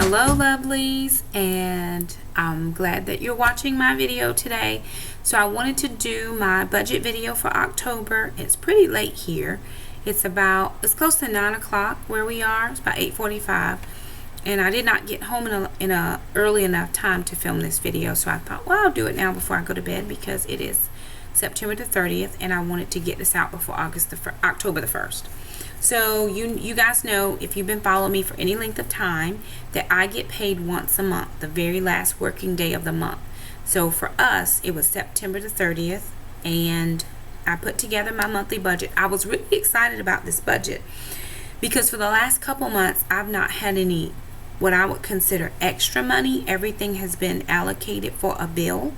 Hello lovelies, and I'm glad that you're watching my video today. So I wanted to do my budget video for October. It's pretty late here. It's close to 9 o'clock where we are. It's about 8:45, and I did not get home in a early enough time to film this video, so I thought, well, I'll do it now before I go to bed because it is September the 30th and I wanted to get this out before October the 1st. So you guys know, if you've been following me for any length of time, that I get paid once a month, the very last working day of the month. So for us, it was September the 30th, and I put together my monthly budget. I was really excited about this budget because for the last couple months, I've not had any what I would consider extra money. Everything has been allocated for a bill.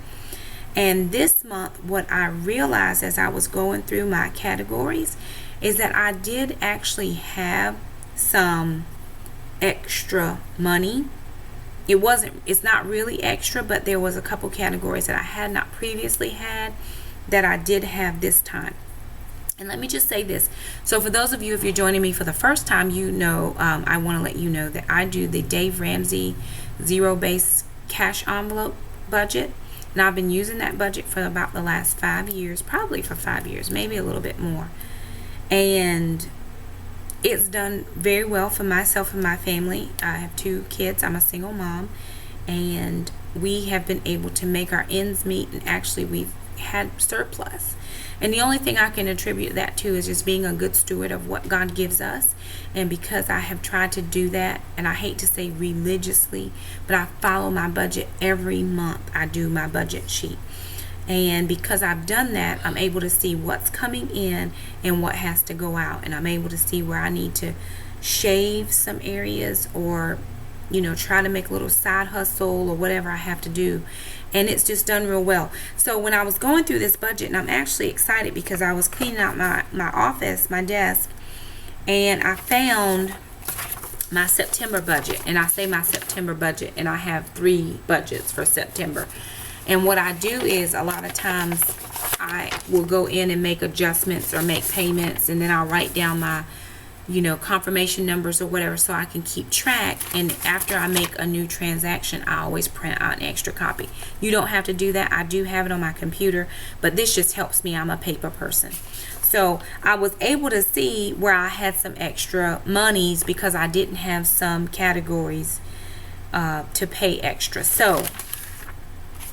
And this month, what I realized as I was going through my categories is that I did actually have some extra money. It's not really extra, but there was a couple categories that I had not previously had that I did have this time. And let me just say this. So for those of you, if you're joining me for the first time, you know, I want to let you know that I do the Dave Ramsey zero-based cash envelope budget. And I've been using that budget for about the last 5 years, probably for 5 years, maybe a little bit more. And it's done very well for myself and my family. I have 2 kids. I'm a single mom. And we have been able to make our ends meet, and actually we've had surplus. And the only thing I can attribute that to is just being a good steward of what God gives us. And because I have tried to do that, and I hate to say religiously, but I follow my budget every month. I do my budget sheet. And because I've done that, I'm able to see what's coming in and what has to go out. And I'm able to see where I need to shave some areas, or, you know, try to make a little side hustle or whatever I have to do. And it's just done real well. So when I was going through this budget, and I'm actually excited because I was cleaning out my office, my desk, and I found my September budget. And I say my September budget, and I have 3 budgets for September. And what I do is, a lot of times I will go in and make adjustments or make payments, and then I'll write down my, you know, confirmation numbers or whatever, so I can keep track. And after I make a new transaction, I always print out an extra copy. You don't have to do that. I do have it on my computer, but this just helps me. I'm a paper person. So I was able to see where I had some extra monies because I didn't have some categories to pay extra. So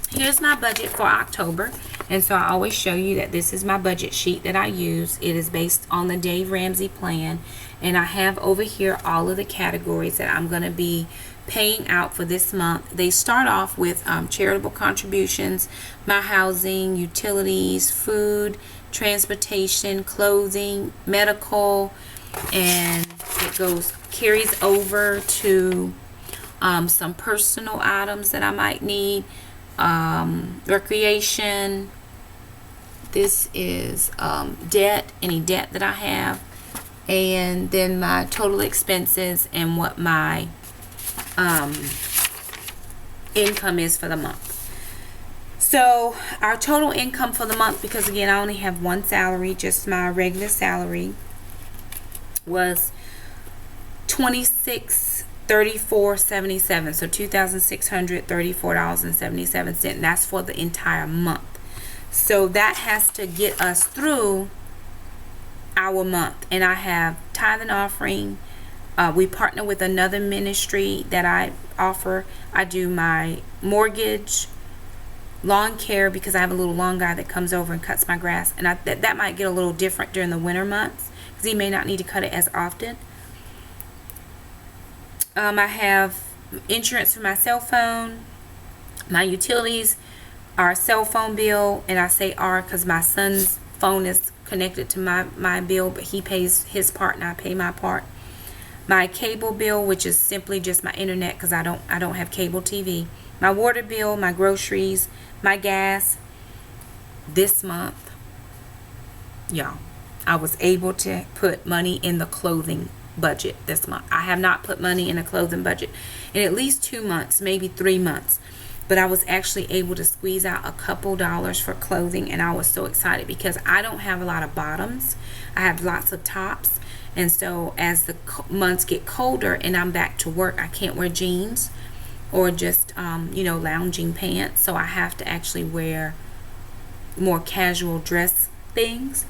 here's my budget for October. And so I always show you that this is my budget sheet that I use. It is based on the Dave Ramsey plan. And I have over here all of the categories that I'm going to be paying out for this month. They start off with charitable contributions, my housing, utilities, food, transportation, clothing, medical, and it carries over to some personal items that I might need. Recreation. This is debt, any debt that I have, and then my total expenses and what my income is for the month. So our total income for the month, because again I only have one salary, just my regular salary, was $26,34.77. So $2,634.77. That's for the entire month. So that has to get us through our month. And I have tithe and offering. We partner with another ministry that I offer. I do my mortgage, lawn care, because I have a little lawn guy that comes over and cuts my grass. And that might get a little different during the winter months because he may not need to cut it as often. I have insurance for my cell phone. My utilities are cell phone bill, and I say are because my son's phone is connected to my bill, but he pays his part and I pay my part. My cable bill, which is simply just my internet because I don't have cable TV. My water bill, my groceries, my gas. This month, y'all, I was able to put money in the clothing budget this month. I have not put money in a clothing budget in at least 2 months, maybe 3 months. But I was actually able to squeeze out a couple dollars for clothing, and I was so excited because I don't have a lot of bottoms. I have lots of tops, And so as the months get colder and I'm back to work, I can't wear jeans or just lounging pants, so I have to actually wear more casual dress things.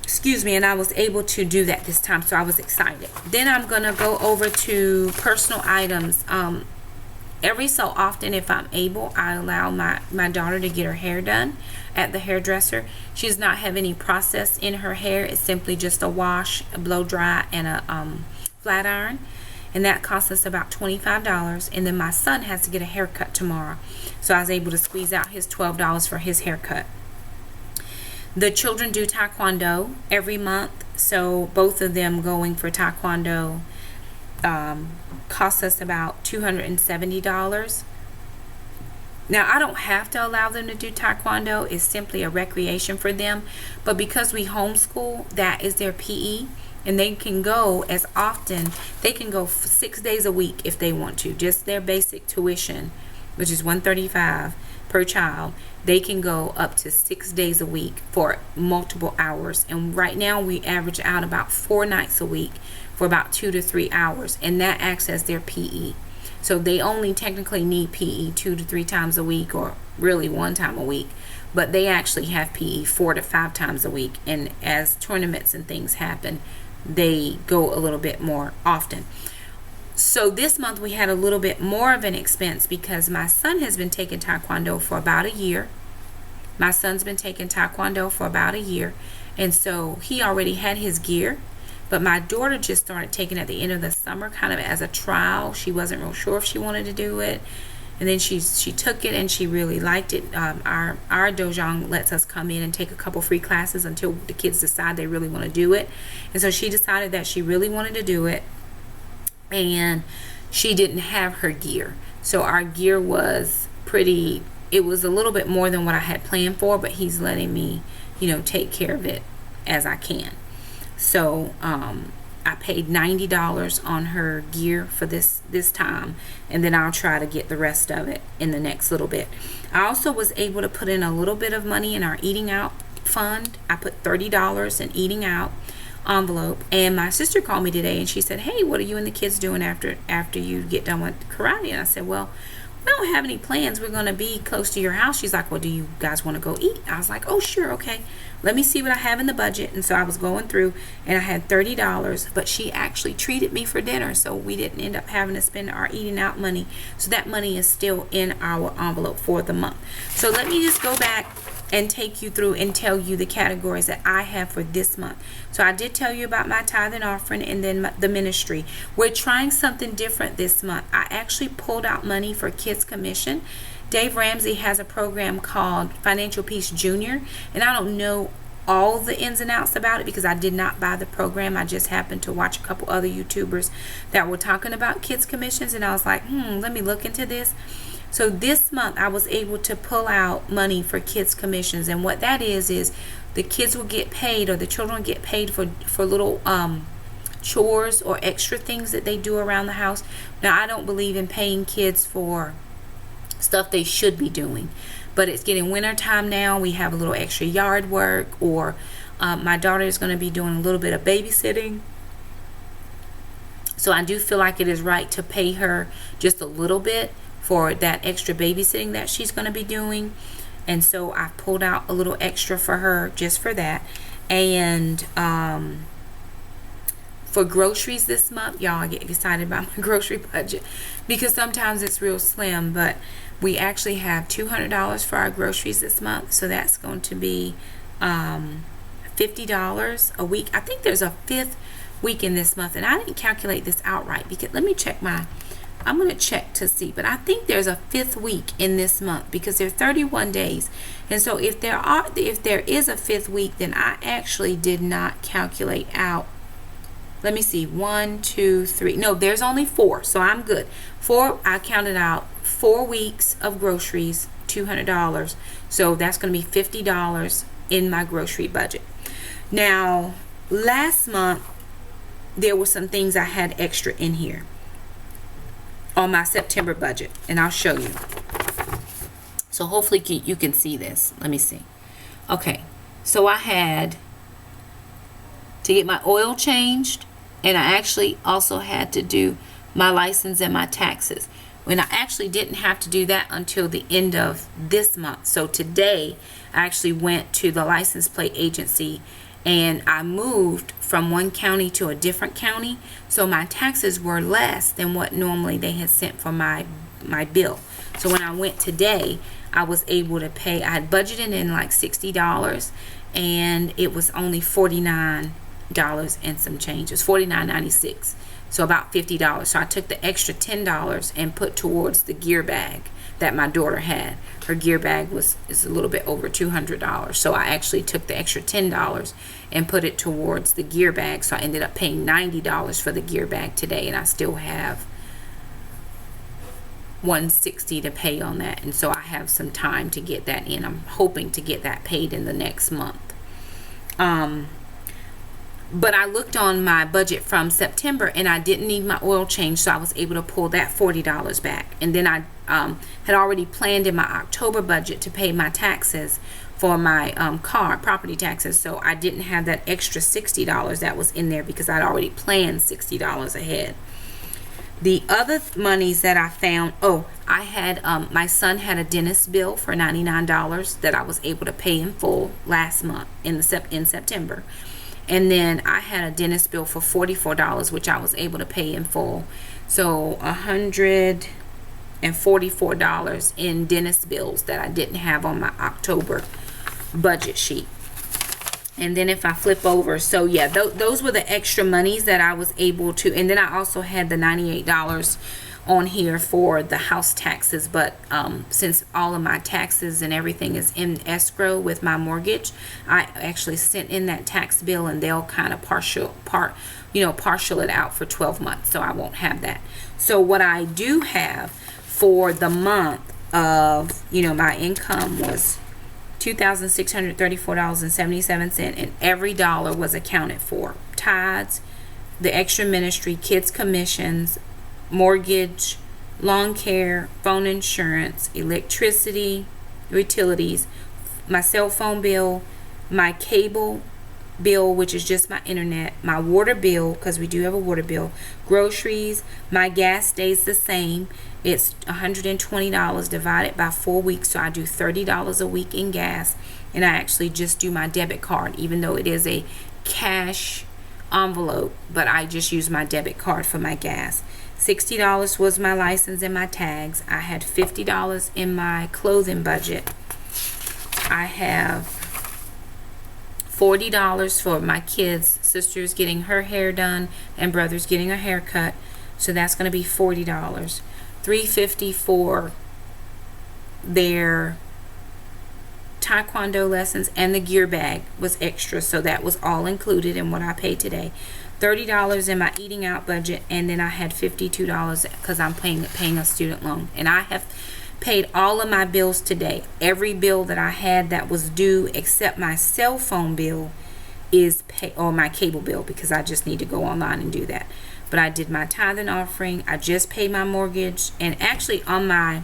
Excuse me. And I was able to do that this time, so I was excited. Then I'm gonna go over to personal items. Every so often, if I'm able, I allow my daughter to get her hair done at the hairdresser. She does not have any process in her hair. It's simply just a wash, a blow dry, and a flat iron. And that costs us about $25. And then my son has to get a haircut tomorrow, so I was able to squeeze out his $12 for his haircut. The children do taekwondo every month, so both of them going for taekwondo costs us about $270. Now, I don't have to allow them to do taekwondo. It's simply a recreation for them. But because we homeschool, that is their PE. And they can go as often. They can go 6 days a week if they want to. Just their basic tuition, which is $135 per child. They can go up to 6 days a week for multiple hours. And right now we average out about 4 nights a week for about 2 to 3 hours. And that acts as their PE. So they only technically need PE 2 to 3 times a week, or really 1 time a week. But they actually have PE 4 to 5 times a week. And as tournaments and things happen, they go a little bit more often. So this month we had a little bit more of an expense because my son has been taking taekwondo for about a year. My son's been taking taekwondo for about a year. And so he already had his gear. But my daughter just started taking at the end of the summer, kind of as a trial. She wasn't real sure if she wanted to do it. And then she took it and she really liked it. Our dojang lets us come in and take a couple free classes until the kids decide they really want to do it. And so she decided that she really wanted to do it. And she didn't have her gear. So our gear was it was a little bit more than what I had planned for, but he's letting me, take care of it as I can. So I paid $90 on her gear for this time, and then I'll try to get the rest of it in the next little bit. I also was able to put in a little bit of money in our eating out fund. I put $30 in eating out envelope, and my sister called me today and she said, "Hey, what are you and the kids doing after you get done with karate?" And I said, "Well, we don't have any plans. We're going to be close to your house." She's like, "Well, do you guys want to go eat?" I was like, "Oh, sure, okay. Let me see what I have in the budget." And so I was going through and I had $30, but she actually treated me for dinner, so we didn't end up having to spend our eating out money. So that money is still in our envelope for the month. So let me just go back and take you through and tell you the categories that I have for this month. So I did tell you about my tithe and offering and then the ministry. We're trying something different this month. I actually pulled out money for Kids Commission. Dave Ramsey has a program called Financial Peace Junior, and I don't know all the ins and outs about it because I did not buy the program. I just happened to watch a couple other YouTubers that were talking about kids commissions, and I was like, let me look into this. So this month I was able to pull out money for kids commissions, and what that is the kids will get paid, or the children get paid for little chores or extra things that they do around the house. Now, I don't believe in paying kids for stuff they should be doing, but it's getting winter time now. We have a little extra yard work, or my daughter is going to be doing a little bit of babysitting. So I do feel like it is right to pay her just a little bit for that extra babysitting that she's going to be doing. And so I pulled out a little extra for her just for that. And for groceries this month, y'all, I get excited about my grocery budget because sometimes it's real slim, but we actually have $200 for our groceries this month. So that's going to be $50 a week. I think there's a 5th week in this month, and I didn't calculate this outright because let me check I'm going to check to see, but I think there's a 5th week in this month because there are 31 days. And so if there is a 5th week, then I actually did not calculate out. Let me see. 1, 2, 3. No, there's only 4, so I'm good. 4, I counted out 4 weeks of groceries, $200. So that's going to be $50 in my grocery budget. Now, last month, there were some things I had extra in here on my September budget, and I'll show you. So hopefully you can see this. Let me see. Okay, so I had to get my oil changed, and I actually also had to do my license and my taxes. When I actually didn't have to do that until the end of this month. So today I actually went to the license plate agency and I moved from one county to a different county. So my taxes were less than what normally they had sent for my bill. So when I went today, I was able to pay. I had budgeted in like $60 and it was only $49 and some change. It was $49.96. So about $50. So I took the extra $10 and put towards the gear bag that my daughter had. Her gear bag is a little bit over $200. So I actually took the extra $10 and put it towards the gear bag. So I ended up paying $90 for the gear bag today, and I still have $160 to pay on that. And so I have some time to get that in. I'm hoping to get that paid in the next month. But I looked on my budget from September and I didn't need my oil change, so I was able to pull that $40 back. And then I had already planned in my October budget to pay my taxes for my property taxes, so I didn't have that extra $60 that was in there because I'd already planned $60 ahead. The other monies that I found, I had my son had a dentist bill for $99 that I was able to pay in full last month in September. And then I had a dentist bill for $44, which I was able to pay in full. So $144 in dentist bills that I didn't have on my October budget sheet. And then if I flip over, so yeah, those were the extra monies that I was able to. And then I also had the $98 on here for the house taxes, but since all of my taxes and everything is in escrow with my mortgage, I actually sent in that tax bill and they'll kind of partial it out for 12 months, so I won't have that. So what I do have for the month of, my income was $2,634.77, and every dollar was accounted for. Tithes, the extra ministry, kids commissions, mortgage, lawn care, phone insurance, electricity, utilities, my cell phone bill, my cable bill, which is just my internet, my water bill, because we do have a water bill, groceries, my gas stays the same. It's $120 divided by 4 weeks, so I do $30 a week in gas, and I actually just do my debit card, even though it is a cash envelope, but I just use my debit card for my gas. $60 was my license and my tags. I had $50 in my clothing budget. I have $40 for my kids, sister's getting her hair done and brother's getting a haircut, so that's going to be $40. $350 for their taekwondo lessons, and the gear bag was extra, so that was all included in what I paid today. $30 in my eating out budget, and then I had $52 because I'm paying a student loan, and I have paid all of my bills today. Every bill that I had that was due except my cell phone bill is or my cable bill, because I just need to go online and do that. But I did my tithe and offering. I just paid my mortgage, and actually on my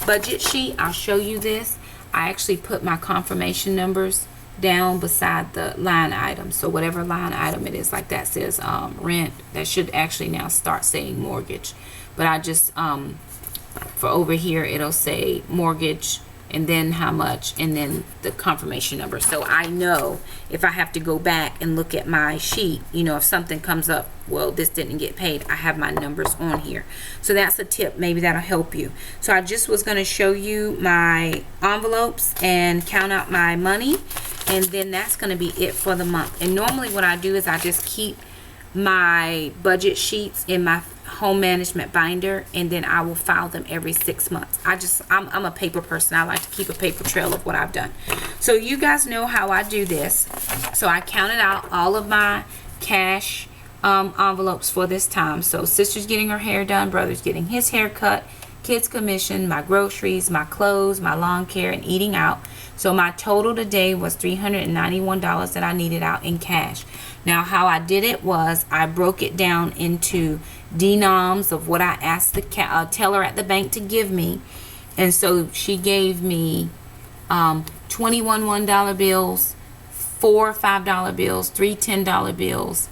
budget sheet, I'll show you this, I actually put my confirmation numbers down beside the line item. So whatever line item it is, like that says rent, that should actually now start saying mortgage. But I just for over here it'll say mortgage and then how much and then the confirmation number, so I know if I have to go back and look at my sheet, if something comes up, well, this didn't get paid, I have my numbers on here. So that's a tip, maybe that'll help you. So I just was going to show you my envelopes and count out my money, and then that's going to be it for the month. And normally what I do is I just keep my budget sheets in my home management binder, and then I will file them every 6 months. I'm a paper person. I like to keep a paper trail of what I've done. So you guys know how I do this. So I counted out all of my cash envelopes for this time. So sister's getting her hair done, brother's getting his hair cut, kids commission, my groceries, my clothes, my lawn care, and eating out. So my total today was $391 that I needed out in cash. Now how I did it was I broke it down into denoms of what I asked the teller at the bank to give me. And so she gave me 21 $1 bills, 4 $5 bills, 3 $10 bills,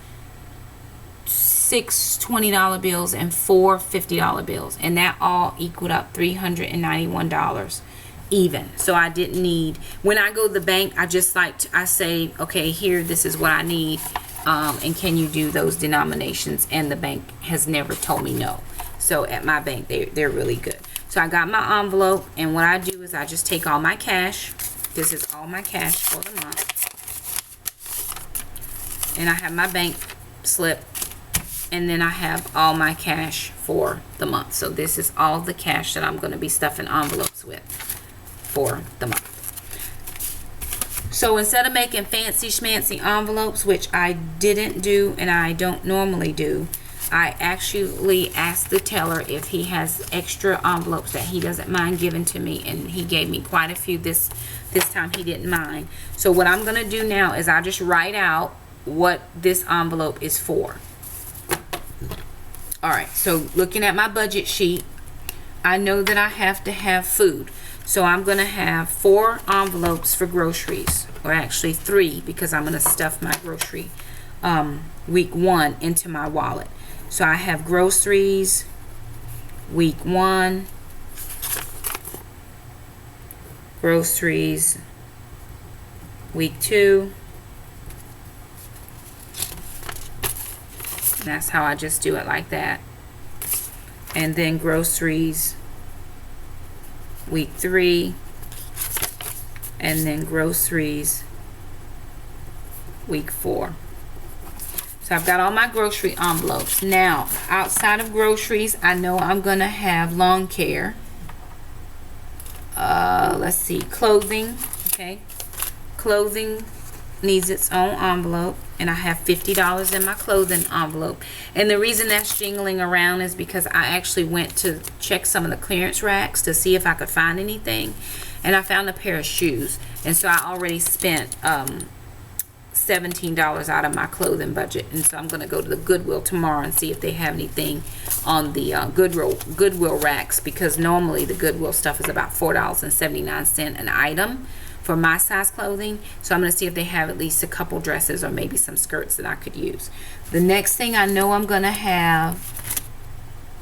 6 $20 bills, and 4 $50 bills, and that all equaled up $391 even. So I didn't need, when I go to the bank, I say, okay, here, this is what I need, and can you do those denominations? And the bank has never told me no. So at my bank, they're really good. So I got my envelope, and what I do is I just take all my cash. This is all my cash for the month, and I have my bank slip, and then I have all my cash for the month. So this is all the cash that I'm going to be stuffing envelopes with for the month. So instead of making fancy schmancy envelopes, which I didn't do and I don't normally do, I actually asked the teller if he has extra envelopes that he doesn't mind giving to me, and he gave me quite a few this time. He didn't mind. So what I'm going to do now is I just write out what this envelope is for. Alright, so looking at my budget sheet, I know that I have to have food. So I'm going to have 4 envelopes for groceries, or actually 3, because I'm going to stuff my grocery week 1 into my wallet. So I have groceries week 1, groceries week 2, and that's how I just do it like that. And then groceries week 3, and then groceries week 4. So I've got all my grocery envelopes. Now, outside of groceries, I know I'm going to have lawn care. Let's see, clothing. Okay, clothing needs its own envelope, and I have $50 in my clothing envelope. And the reason that's jingling around is because I actually went to check some of the clearance racks to see if I could find anything, and I found a pair of shoes, and so I already spent $17 out of my clothing budget. And so I'm going to go to the Goodwill tomorrow and see if they have anything on the Goodwill racks, because normally the Goodwill stuff is about $4.79 an item for my size clothing. So I'm going to see if they have at least a couple dresses or maybe some skirts that I could use. The next thing I know I'm going to have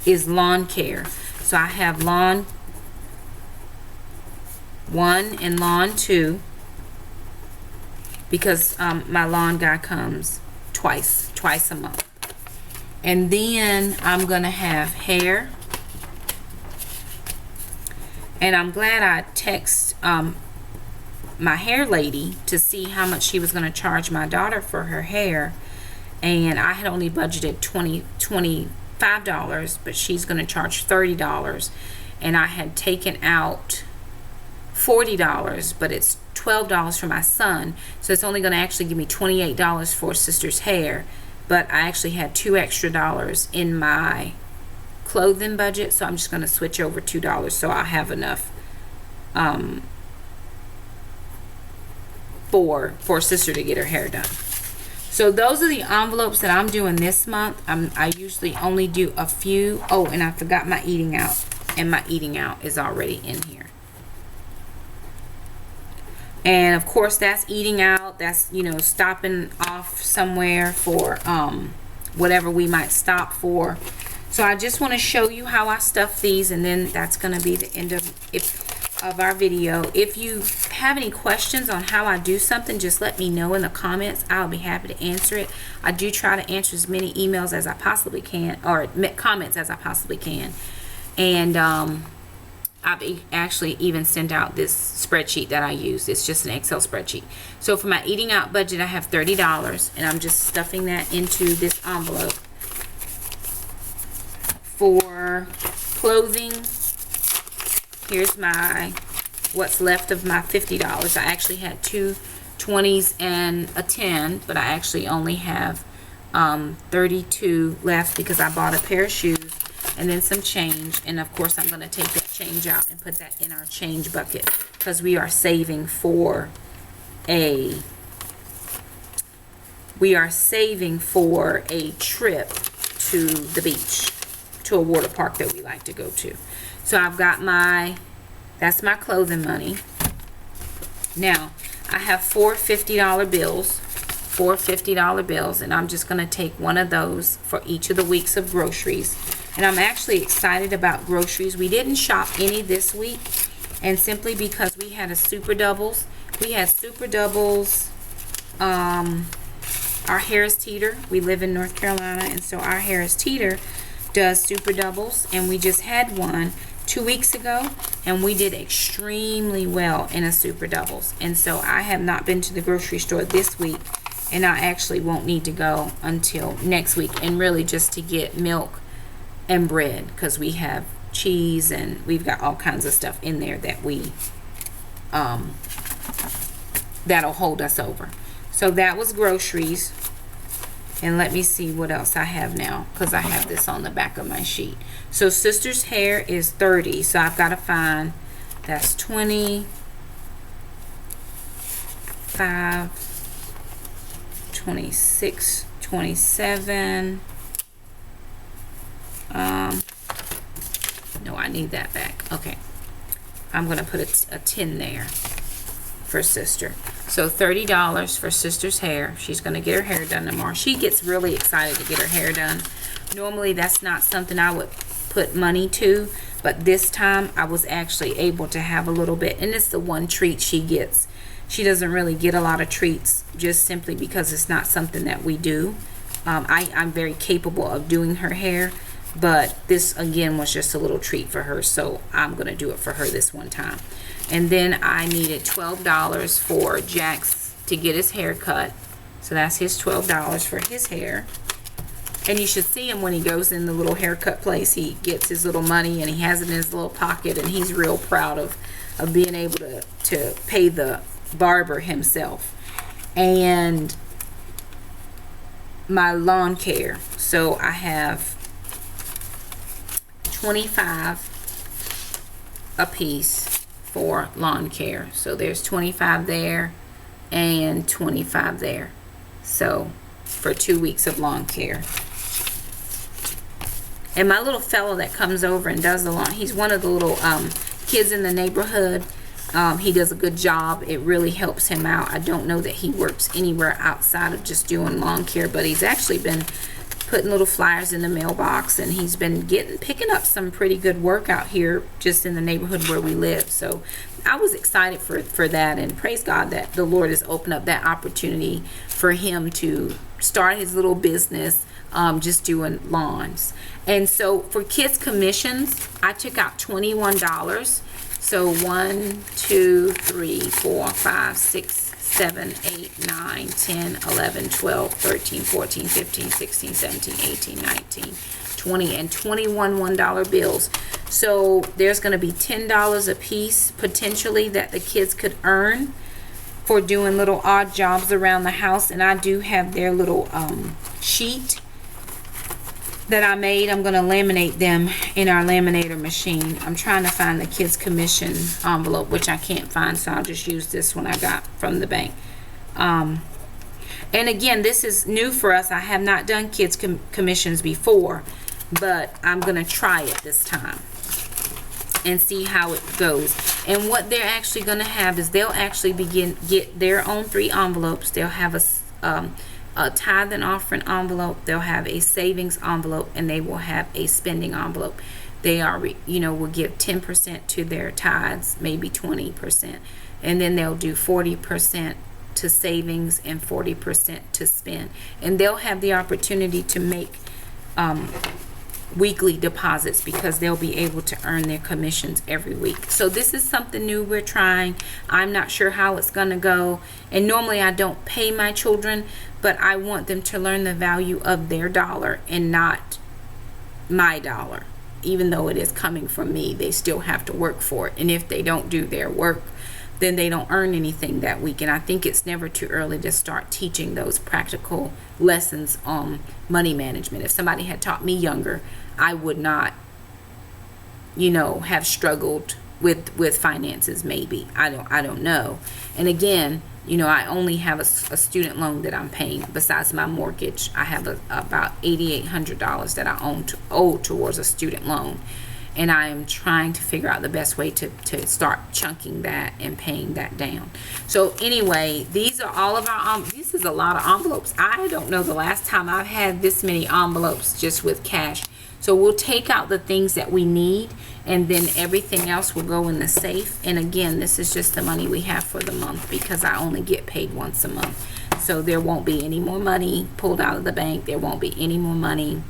is lawn care. So I have lawn 1 and lawn 2, because my lawn guy comes twice a month. And then I'm going to have hair. And I'm glad I text my hair lady to see how much she was going to charge my daughter for her hair, and I had only budgeted $25, but she's going to charge $30, and I had taken out $40, but it's $12 for my son, so it's only going to actually give me $28 for sister's hair. But I actually had $2 extra in my clothing budget, so I'm just going to switch over $2 so I'll have enough for sister to get her hair done. So those are the envelopes that I'm doing this month. I usually only do a few. Oh, and I forgot my eating out, and my eating out is already in here. And of course that's eating out, that's, you know, stopping off somewhere for whatever we might stop for. So I just want to show you how I stuff these, and then that's going to be the end of our video. If you have any questions on how I do something, just let me know in the comments. I'll be happy to answer it. I do try to answer as many emails as I possibly can, or comments as I possibly can. And I've actually even sent out this spreadsheet that I use. It's just an Excel spreadsheet. So for my eating out budget, I have $30, and I'm just stuffing that into this envelope. For clothing, here's what's left of my $50. I actually had 2 20s and a 10, but I actually only have 32 left because I bought a pair of shoes and then some change. And of course I'm going to take that change out and put that in our change bucket, because we are saving for a trip to the beach, to a water park that we like to go to. So I've got that's my clothing money. Now I have four $50 bills. Four $50 bills, and I'm just going to take one of those for each of the weeks of groceries. And I'm actually excited about groceries. We didn't shop any this week, and simply because we had a super doubles. We had super doubles. Our Harris Teeter, we live in North Carolina, and so our Harris Teeter does super doubles, and we just had one 2 weeks ago, and we did extremely well in a super doubles. And so I have not been to the grocery store this week, and I actually won't need to go until next week, and really just to get milk and bread, because we have cheese and we've got all kinds of stuff in there that we that'll hold us over. So that was groceries. And let me see what else I have now, because I have this on the back of my sheet. So sister's hair is 30, so I've got to find, that's 20, 5, 26, 27. No, I need that back. Okay, I'm gonna put a 10 there for sister. So $30 for sister's hair. She's gonna get her hair done tomorrow. She gets really excited to get her hair done. Normally that's not something I would put money to, but this time I was actually able to have a little bit, and it's the one treat she gets. She doesn't really get a lot of treats, just simply because it's not something that we do. I'm very capable of doing her hair, but this again was just a little treat for her, so I'm gonna do it for her this one time. And then I needed $12 for Jax to get his hair cut, so that's his $12 for his hair. And you should see him when he goes in the little haircut place. He gets his little money and he has it in his little pocket, and he's real proud of being able to pay the barber himself. And my lawn care, so I have 25 a piece for lawn care. So there's 25 there and 25 there, so for 2 weeks of lawn care. And my little fellow that comes over and does the lawn, he's one of the little kids in the neighborhood. He does a good job. It really helps him out. I don't know that he works anywhere outside of just doing lawn care, but he's actually been putting little flyers in the mailbox, and he's been picking up some pretty good work out here just in the neighborhood where we live. So I was excited for that, and praise God that the Lord has opened up that opportunity for him to start his little business, just doing lawns. And so for kids commissions, I took out $21. So 1, 2, 3, 4, 5, 6, 7, 8, 9, 10, 11, 12, 13, 14, 15, 16, 17, 18, 19, 20, and 21 $1 bills. So there's going to be $10 a piece potentially that the kids could earn for doing little odd jobs around the house. And I do have their little sheet that I made. I'm going to laminate them in our laminator machine. I'm trying to find the kids commission envelope, which I can't find, so I'll just use this one I got from the bank. And again, this is new for us. I have not done kids commissions before, but I'm going to try it this time and see how it goes. And what they're actually going to have is they'll actually get their own 3 envelopes. They'll have a tithe and offering envelope, they'll have a savings envelope, and they will have a spending envelope. They are, will give 10% to their tithes, maybe 20%, and then they'll do 40% to savings and 40% to spend. And they'll have the opportunity to make weekly deposits, because they'll be able to earn their commissions every week. So this is something new we're trying. I'm not sure how it's going to go, and normally I don't pay my children, but I want them to learn the value of their dollar and not my dollar. Even though it is coming from me, they still have to work for it, and if they don't do their work, then they don't earn anything that week. And I think it's never too early to start teaching those practical lessons on money management. If somebody had taught me younger, I would not, have struggled with finances. Maybe I don't know. And again, I only have a student loan that I'm paying. Besides my mortgage, I have about $8,800 that I owe towards a student loan. and I am trying to figure out the best way to start chunking that and paying that down. So anyway, these are all of our this is a lot of envelopes. I don't know the last time I've had this many envelopes just with cash. So we'll take out the things that we need, and then everything else will go in the safe. And again, this is just the money we have for the month, because I only get paid once a month. So there won't be any more money pulled out of the bank. There won't be any more money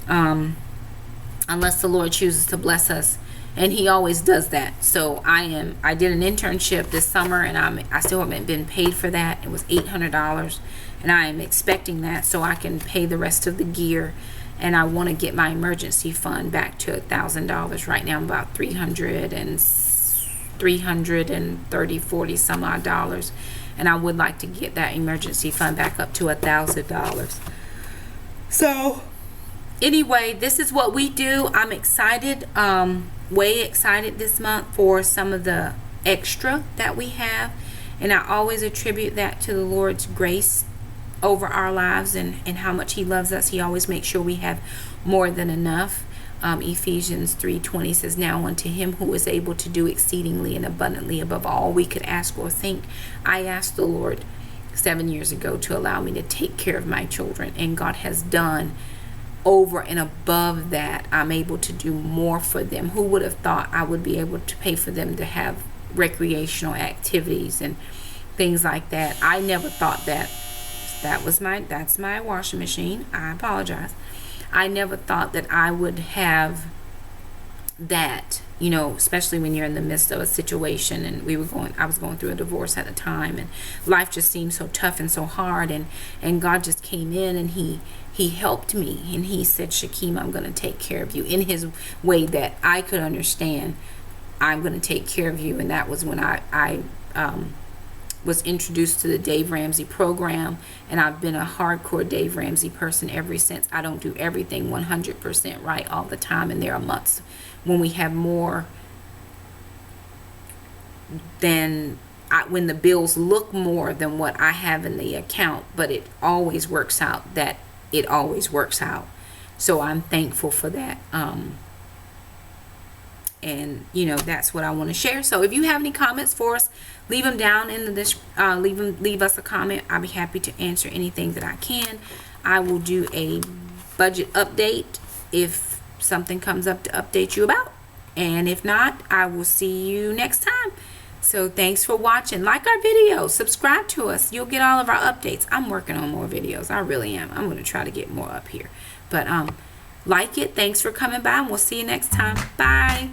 unless the Lord chooses to bless us, and He always does that. So I did an internship this summer, and I still haven't been paid for that. It was $800, and I am expecting that so I can pay the rest of the gear. And I want to get my emergency fund back to $1,000. Right now I'm about 330, 40 some odd dollars, and I would like to get that emergency fund back up to $1,000. So anyway, this is what we do. I'm excited, way excited this month for some of the extra that we have, and I always attribute that to the Lord's grace over our lives, and how much He loves us. He always makes sure we have more than enough. Ephesians 3:20 says, now unto Him who is able to do exceedingly and abundantly above all we could ask or think. I asked the Lord 7 years ago to allow me to take care of my children, and God has done over and above that. I'm able to do more for them. Who would have thought I would be able to pay for them to have recreational activities and things like that? I never thought that. That's my washing machine. I apologize. I never thought that I would have that, especially when you're in the midst of a situation, and I was going through a divorce at the time, and life just seemed so tough and so hard, and God just came in, and he helped me, and He said, Shakim, I'm going to take care of you in His way that I could understand. I'm going to take care of you. And that was when I was introduced to the Dave Ramsey program, and I've been a hardcore Dave Ramsey person ever since. I don't do everything 100% right all the time, and there are months when we have more than when the bills look more than what I have in the account, but it always works out. So I'm thankful for that. And that's what I want to share. So if you have any comments for us, leave them down in the leave us a comment. I'll be happy to answer anything that I can. I will do a budget update if something comes up to update you about, and if not, I will see you next time. So thanks for watching. Like our video, subscribe to us. You'll get all of our updates. I'm working on more videos. I really am. I'm going to try to get more up here, but like it. Thanks for coming by, and we'll see you next time. Bye.